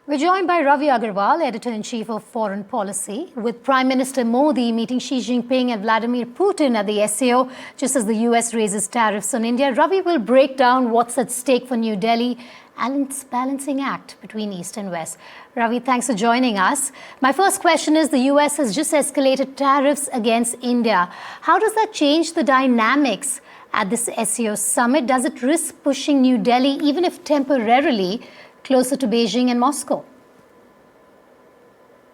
We're joined by Ravi Agrawal, Editor-in-Chief of Foreign Policy, with Prime Minister Modi meeting Xi Jinping and Vladimir Putin at the SCO, just as the US raises tariffs on India. Ravi will break down what's at stake for New Delhi and its balancing act between East and West. Ravi, thanks for joining us. My first question is, the US has just escalated tariffs against India. How does that change the dynamics at this SCO Summit? Does it risk pushing New Delhi, even if temporarily, closer to Beijing and Moscow?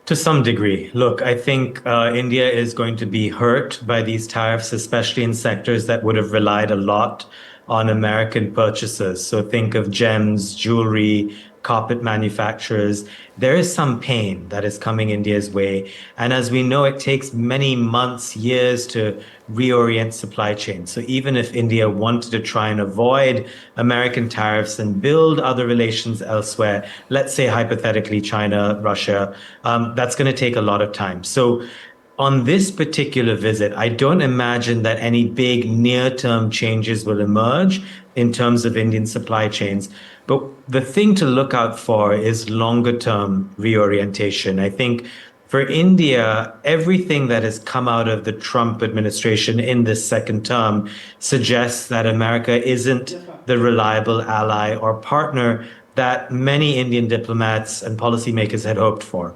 To some degree. Look, I think India is going to be hurt by these tariffs, especially in sectors that would have relied a lot on American purchases. So think of gems, jewelry, carpet manufacturers. There is some pain that is coming India's way. And as we know, it takes many months, years to reorient supply chains. So even if India wanted to try and avoid American tariffs and build other relations elsewhere, let's say hypothetically China, Russia, that's going to take a lot of time. So on this particular visit, I don't imagine that any big near-term changes will emerge in terms of Indian supply chains. But the thing to look out for is longer-term reorientation. I think for India, everything that has come out of the Trump administration in this second term suggests that America isn't the reliable ally or partner that many Indian diplomats and policymakers had hoped for.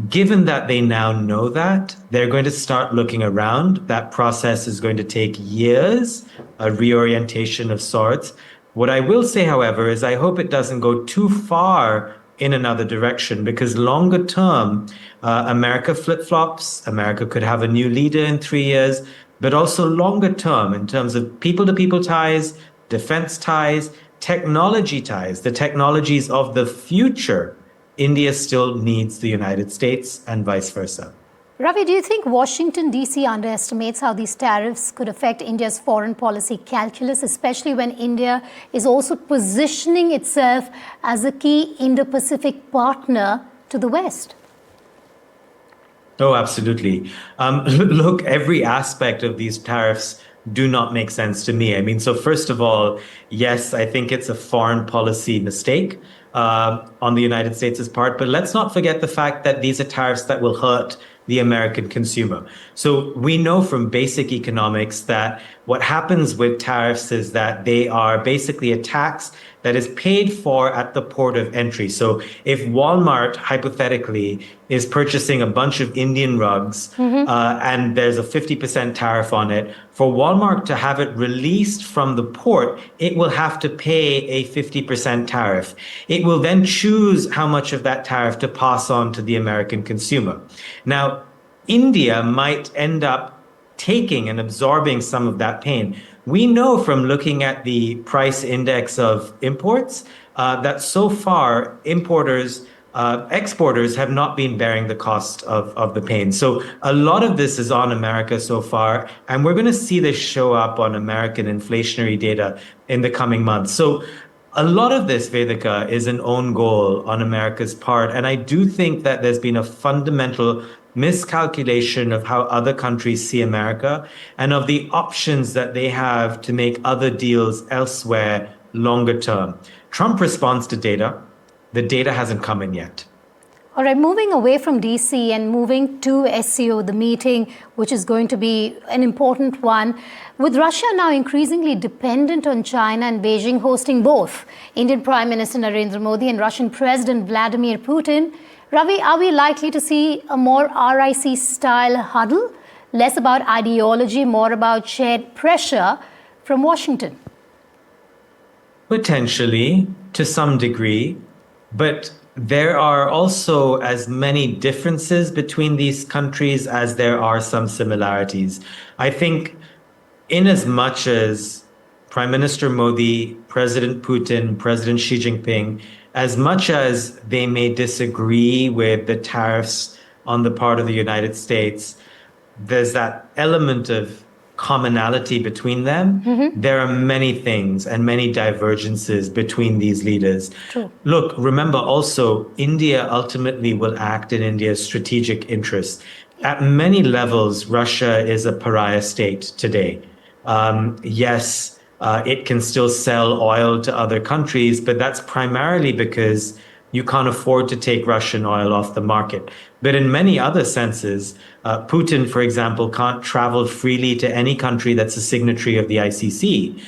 Given that they now know that, they're going to start looking around. That process is going to take years, a reorientation of sorts. What I will say, however, is I hope it doesn't go too far in another direction, because longer term, America flip-flops. America could have a new leader in 3 years, but also longer term in terms of people-to-people ties, defense ties, technology ties, the technologies of the future. India still needs the United States and vice versa. Ravi, do you think Washington, D.C. underestimates how these tariffs could affect India's foreign policy calculus, especially when India is also positioning itself as a key Indo-Pacific partner to the West? Oh, absolutely. Look, every aspect of these tariffs do not make sense to me. I mean, so first of all, yes, I think it's a foreign policy mistake on the United States' part, but let's not forget the fact that these are tariffs that will hurt the American consumer. So we know from basic economics that what happens with tariffs is that they are basically a tax that is paid for at the port of entry. So if Walmart, hypothetically, is purchasing a bunch of Indian rugs and there's a 50% tariff on it, for Walmart to have it released from the port, it will have to pay a 50% tariff. It will then choose how much of that tariff to pass on to the American consumer. Now, India might end up taking and absorbing some of that pain. We know from looking at the price index of imports that so far exporters have not been bearing the cost of the pain. So a lot of this is on America so far, and we're going to see this show up on American inflationary data in the coming months. So a lot of this, Vedika, is an own goal on America's part. And I do think that there's been a fundamental miscalculation of how other countries see America and of the options that they have to make other deals elsewhere longer term. Trump responds to data. The data hasn't come in yet. All right, moving away from DC and moving to SCO, the meeting, which is going to be an important one, with Russia now increasingly dependent on China and Beijing hosting both Indian Prime Minister Narendra Modi and Russian President Vladimir Putin, Ravi, are we likely to see a more RIC-style huddle, less about ideology, more about shared pressure from Washington? Potentially, to some degree, but there are also as many differences between these countries as there are some similarities. I think in as much as Prime Minister Modi, President Putin, President Xi Jinping, as much as they may disagree with the tariffs on the part of the United States, there's that element of commonality between them. There are many things and many divergences between these leaders. True. Look, remember also, India ultimately will act in India's strategic interests. At many levels, Russia is a pariah state today. It can still sell oil to other countries, but that's primarily because you can't afford to take Russian oil off the market. But in many other senses, Putin, for example, can't travel freely to any country that's a signatory of the ICC.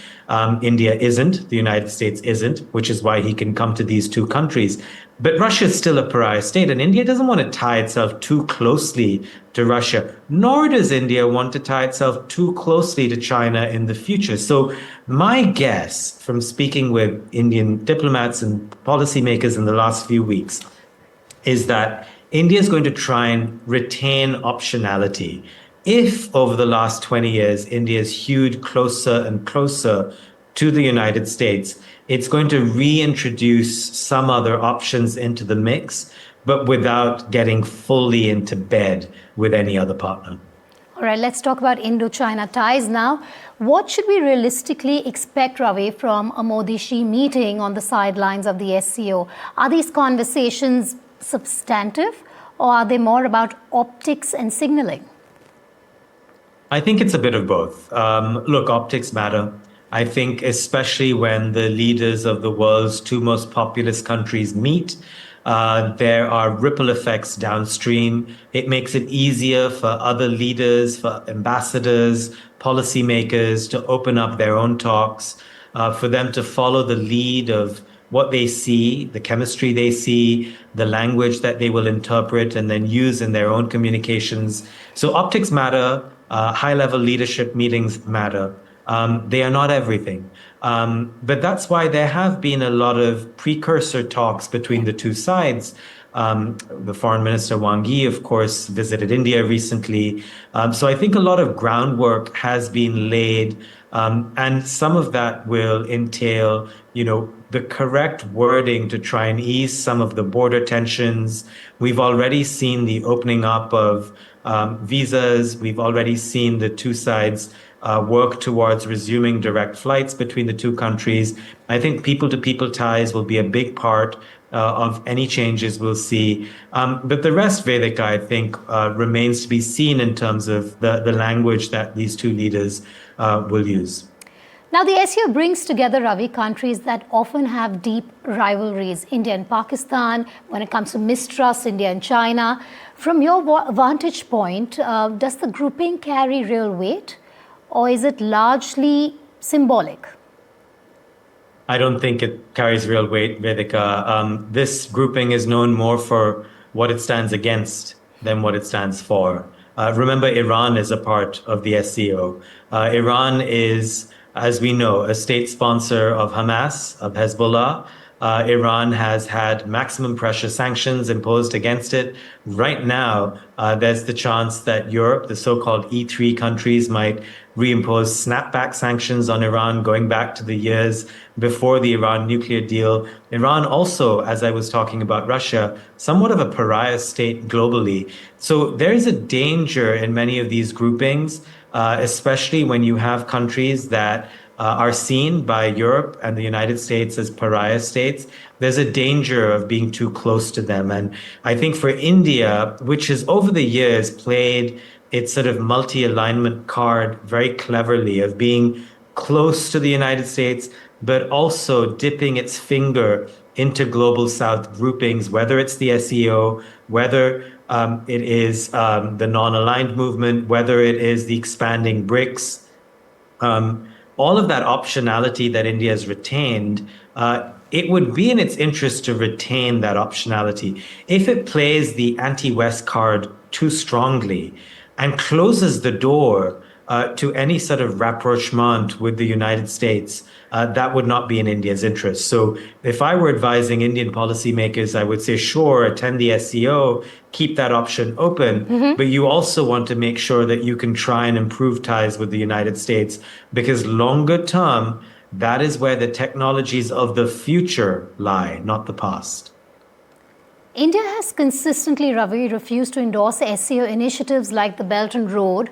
India isn't, the United States isn't, which is why he can come to these two countries. But Russia is still a pariah state, and India doesn't want to tie itself too closely to Russia, nor does India want to tie itself too closely to China in the future. So my guess from speaking with Indian diplomats and policymakers in the last few weeks is that India is going to try and retain optionality. If over the last 20 years, India has hewed closer and closer to the United States, it's going to reintroduce some other options into the mix, but without getting fully into bed with any other partner. All right, let's talk about Indo-China ties now. What should we realistically expect, Ravi, from a Modi-Xi meeting on the sidelines of the SCO? Are these conversations substantive, or are they more about optics and signaling? I think it's a bit of both. Look, optics matter. I think especially when the leaders of the world's two most populous countries meet, there are ripple effects downstream. It makes it easier for other leaders, for ambassadors, policymakers to open up their own talks, for them to follow the lead of what they see, the chemistry they see, the language that they will interpret and then use in their own communications. So optics matter. High-level leadership meetings matter. They are not everything. But that's why there have been a lot of precursor talks between the two sides. The foreign minister Wang Yi, of course, visited India recently. So I think a lot of groundwork has been laid, and some of that will entail, the correct wording to try and ease some of the border tensions. We've already seen the opening up of visas. We've already seen the two sides work towards resuming direct flights between the two countries. I think people-to-people ties will be a big part of any changes we'll see. But the rest, Vedika, I think, remains to be seen in terms of the language that these two leaders will use. Now, the SCO brings together, Ravi, countries that often have deep rivalries, India and Pakistan. When it comes to mistrust, India and China. From your vantage point, does the grouping carry real weight, or is it largely symbolic? I don't think it carries real weight, Vedika. This grouping is known more for what it stands against than what it stands for. Remember, Iran is a part of the SCO. Iran is, as we know, a state sponsor of Hamas, of Hezbollah. Iran has had maximum pressure sanctions imposed against it. Right now, there's the chance that Europe, the so-called E3 countries, might reimpose snapback sanctions on Iran going back to the years before the Iran nuclear deal. Iran also, as I was talking about Russia, somewhat of a pariah state globally. So there is a danger in many of these groupings, especially when you have countries that are seen by Europe and the United States as pariah states. There's a danger of being too close to them. And I think for India, which has over the years played its sort of multi-alignment card very cleverly of being close to the United States, but also dipping its finger into global South groupings, whether it's the SEO, whether it is the non-aligned movement, whether it is the expanding BRICS, all of that optionality that India has retained, it would be in its interest to retain that optionality. If it plays the anti-West card too strongly and closes the door to any sort of rapprochement with the United States, that would not be in India's interest. So if I were advising Indian policymakers, I would say, sure, attend the SCO, keep that option open, but you also want to make sure that you can try and improve ties with the United States, because longer term, that is where the technologies of the future lie, not the past. India has consistently, Ravi, refused to endorse SCO initiatives like the Belt and Road.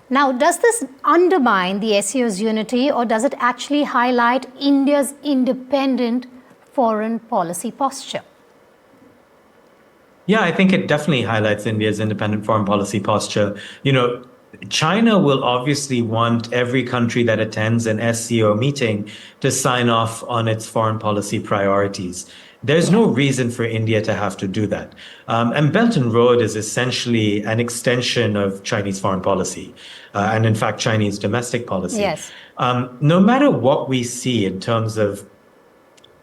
Now, does this undermine the SCO's unity, or does it actually highlight India's independent foreign policy posture? Yeah, I think it definitely highlights India's independent foreign policy posture. China will obviously want every country that attends an SCO meeting to sign off on its foreign policy priorities. There's no reason for India to have to do that. And Belt and Road is essentially an extension of Chinese foreign policy, and in fact, Chinese domestic policy. Yes. No matter what we see in terms of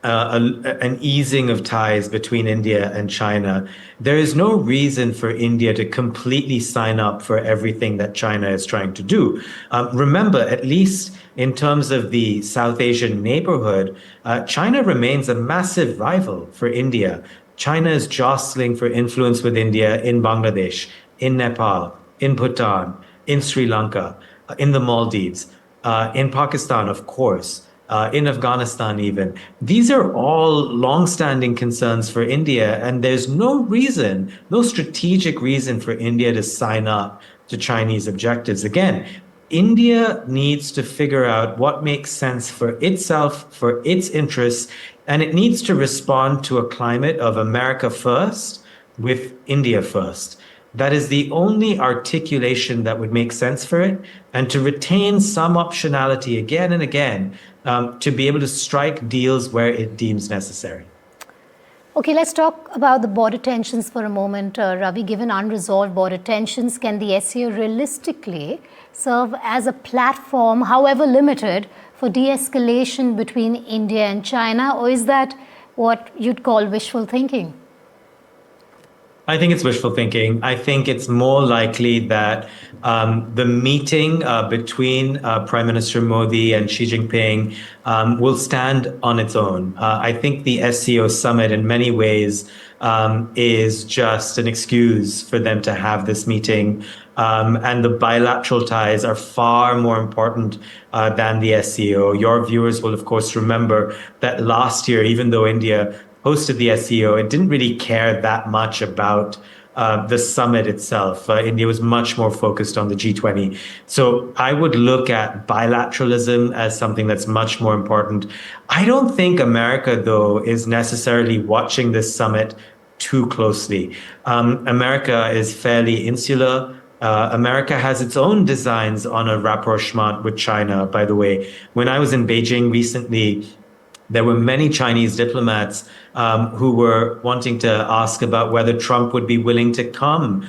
an easing of ties between India and China, there is no reason for India to completely sign up for everything that China is trying to do. Remember, at least in terms of the South Asian neighborhood, China remains a massive rival for India. China is jostling for influence with India in Bangladesh, in Nepal, in Bhutan, in Sri Lanka, in the Maldives, in Pakistan, of course. In Afghanistan, even. These are all long-standing concerns for India, and there's no reason, no strategic reason for India to sign up to Chinese objectives. Again, India needs to figure out what makes sense for itself, for its interests, and it needs to respond to a climate of America first with India first. That is the only articulation that would make sense for it, and to retain some optionality again and again to be able to strike deals where it deems necessary. Okay, let's talk about the border tensions for a moment. Ravi, given unresolved border tensions, can the SCO realistically serve as a platform, however limited, for de-escalation between India and China, or is that what you'd call wishful thinking? I think it's wishful thinking. I think it's more likely that the meeting between Prime Minister Modi and Xi Jinping will stand on its own. I think the SCO Summit in many ways is just an excuse for them to have this meeting. And the bilateral ties are far more important than the SCO. Your viewers will, of course, remember that last year, even though India hosted the SCO, it didn't really care that much about the summit itself. India was much more focused on the G20. So I would look at bilateralism as something that's much more important. I don't think America, though, is necessarily watching this summit too closely. America is fairly insular. America has its own designs on a rapprochement with China, by the way. When I was in Beijing recently, there were many Chinese diplomats who were wanting to ask about whether Trump would be willing to come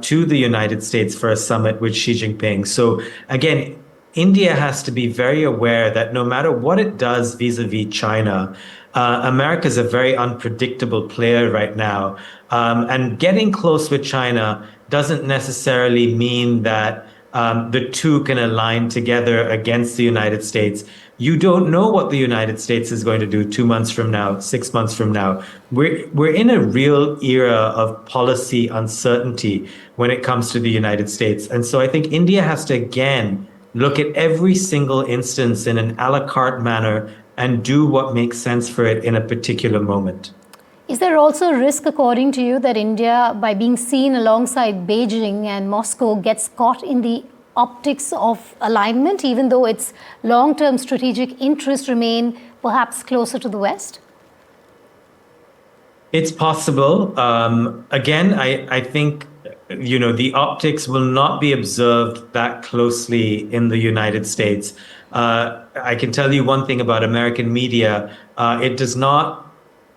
to the United States for a summit with Xi Jinping. So again, India has to be very aware that no matter what it does vis-a-vis China, America is a very unpredictable player right now. And getting close with China doesn't necessarily mean that the two can align together against the United States. You don't know what the United States is going to do 2 months from now, 6 months from now. We're in a real era of policy uncertainty when it comes to the United States. And so I think India has to, again, look at every single instance in an a la carte manner and do what makes sense for it in a particular moment. Is there also a risk, according to you, that India, by being seen alongside Beijing and Moscow, gets caught in the optics of alignment, even though its long-term strategic interests remain perhaps closer to the West? It's possible. Again, I think, the optics will not be observed that closely in the United States. I can tell you one thing about American media. It does not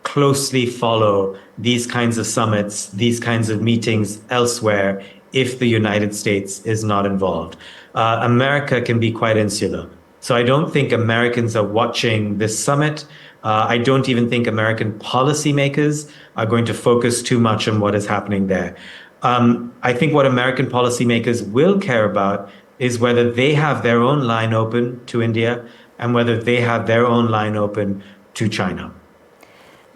closely follow these kinds of summits, these kinds of meetings elsewhere if the United States is not involved. America can be quite insular. So I don't think Americans are watching this summit. I don't even think American policymakers are going to focus too much on what is happening there. I think what American policymakers will care about is whether they have their own line open to India and whether they have their own line open to China.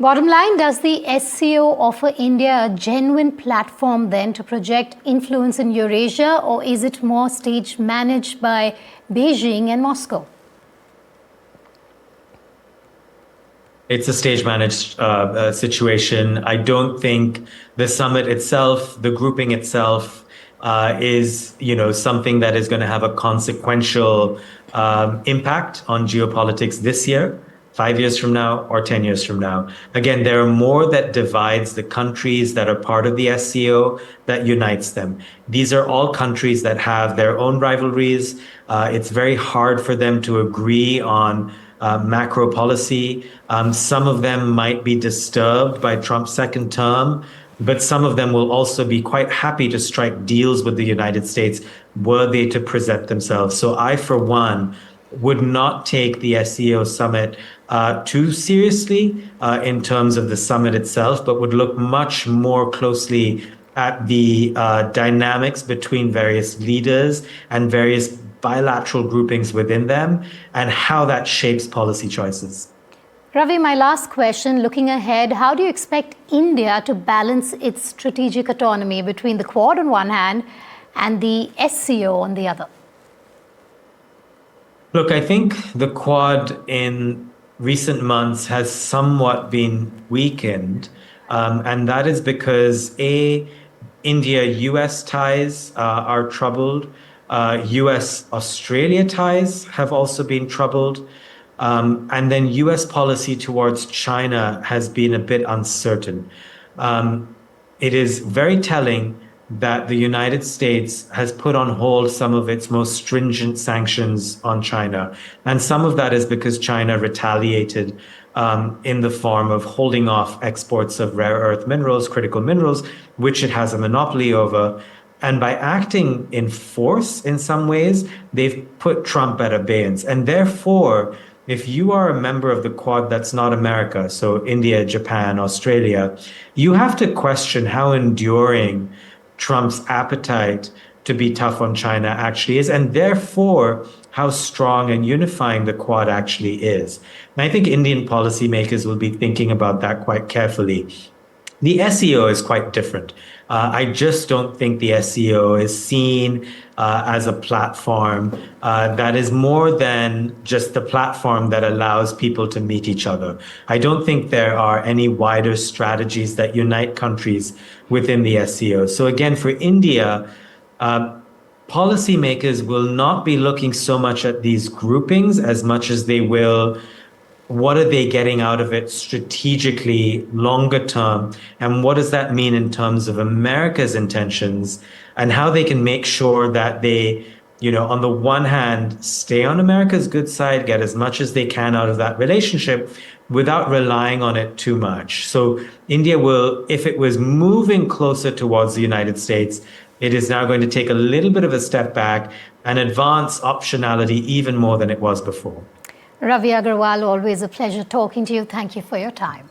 Bottom line, does the SCO offer India a genuine platform then to project influence in Eurasia, or is it more stage managed by Beijing and Moscow? It's a stage managed situation. I don't think the summit itself, the grouping itself, is something that is going to have a consequential impact on geopolitics this year, 5 years from now, or 10 years from now. Again, there are more that divides the countries that are part of the SCO that unites them. These are all countries that have their own rivalries. It's very hard for them to agree on macro policy. Some of them might be disturbed by Trump's second term, but some of them will also be quite happy to strike deals with the United States were they to present themselves. So I, for one, would not take the SCO summit too seriously in terms of the summit itself, but would look much more closely at the dynamics between various leaders and various bilateral groupings within them and how that shapes policy choices. Ravi, my last question, looking ahead, how do you expect India to balance its strategic autonomy between the Quad on one hand and the SCO on the other? Look, I think the Quad in recent months has somewhat been weakened, and that is because India-US ties are troubled. US-Australia ties have also been troubled. And then US policy towards China has been a bit uncertain. It is very telling that the United States has put on hold some of its most stringent sanctions on China. And some of that is because China retaliated in the form of holding off exports of rare earth minerals, critical minerals, which it has a monopoly over. And by acting in force in some ways, they've put Trump at abeyance. And therefore, if you are a member of the Quad that's not America, so India, Japan, Australia, you have to question how enduring Trump's appetite to be tough on China actually is, and therefore how strong and unifying the Quad actually is. And I think Indian policymakers will be thinking about that quite carefully. The SCO is quite different. I just don't think the SCO is seen as a platform that is more than just the platform that allows people to meet each other. I don't think there are any wider strategies that unite countries within the SCO. So again, for India, policymakers will not be looking so much at these groupings as much as they will what are they getting out of it strategically, longer term? And what does that mean in terms of America's intentions and how they can make sure that they, on the one hand, stay on America's good side, get as much as they can out of that relationship without relying on it too much. So India will, if it was moving closer towards the United States, it is now going to take a little bit of a step back and advance optionality even more than it was before. Ravi Agrawal, always a pleasure talking to you. Thank you for your time.